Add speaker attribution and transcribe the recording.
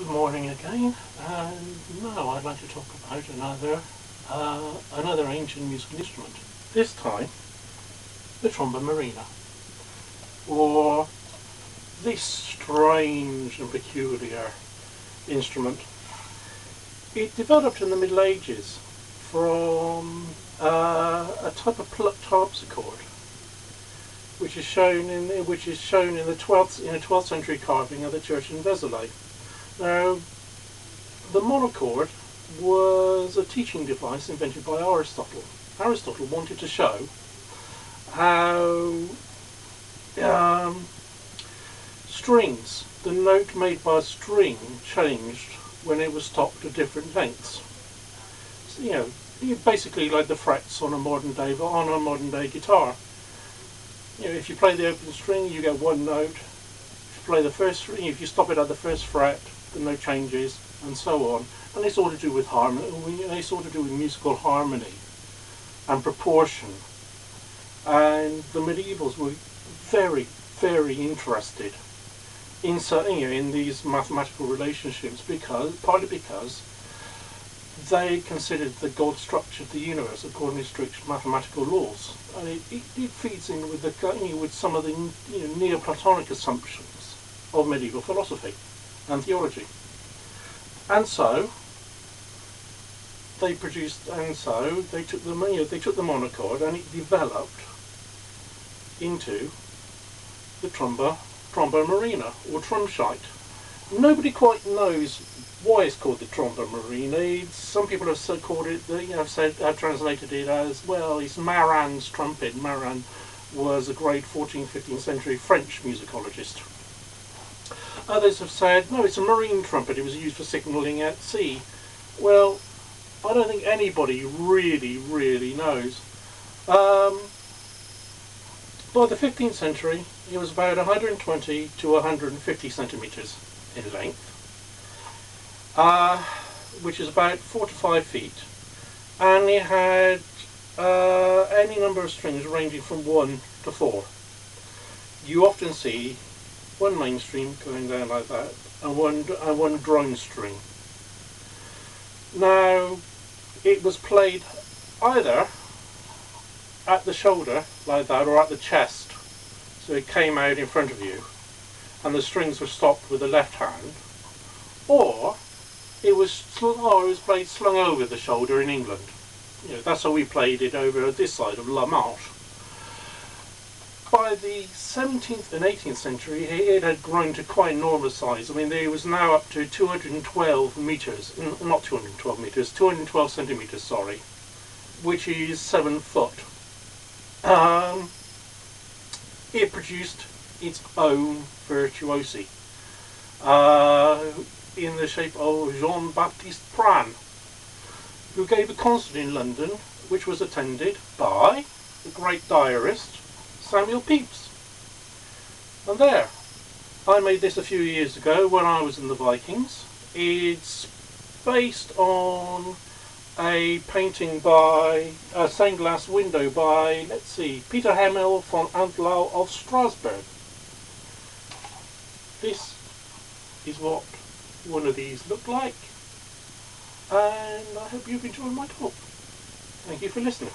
Speaker 1: Good morning again, and now I'd like to talk about another ancient musical instrument. This time, the Tromba Marina, or this strange and peculiar instrument. It developed in the Middle Ages from a type of plucked harpsichord, which is shown in the 12th century carving of the church in Vézelay. Now, the monochord was a teaching device invented by Aristotle. Aristotle wanted to show how strings, the note made by a string, changed when it was stopped at different lengths. So, basically like the frets on a modern day guitar. If you play the open string, you get one note. If you play the first string, if you stop it at the first fret, the note changes, and so on. And it's all to do with harmony. It's all to do with musical harmony and proportion. And the medievals were very, very interested in these mathematical relationships partly because they considered that God structured the universe according to strict mathematical laws, and it feeds in with some of the Neoplatonic assumptions of medieval philosophy and theology. And so they took the monochord, and it developed into the Tromba Marina, or Trumshite. Nobody quite knows why it's called the Tromba Marina. Some people have called it, have translated it as, well, it's Maran's trumpet. Maran was a great 14th, 15th century French musicologist. Others have said, no, it's a marine trumpet. It was used for signalling at sea. Well, I don't think anybody really knows. By the 15th century, it was about 120 to 150 centimetres in length, which is about 4 to 5 feet, and it had any number of strings ranging from 1 to 4. You often see one main string going down like that, and one drone string. Now, it was played either at the shoulder like that, or at the chest, so it came out in front of you and the strings were stopped with the left hand, or it was played slung over the shoulder in England. That's how we played it over this side of La Manche. By the 17th and 18th century, it had grown to quite enormous size. I mean, it was now up to 212 meters, not 212 meters, 212 centimeters, sorry, which is 7 foot. It produced its own virtuosi in the shape of Jean-Baptiste Pran, who gave a concert in London, which was attended by the great diarist Samuel Pepys. And there, I made this a few years ago when I was in the Vikings. It's based on a painting by a stained glass window by, let's see, Peter Hemel von Antlau of Strasbourg. This is what one of these looked like, and I hope you've enjoyed my talk. Thank you for listening.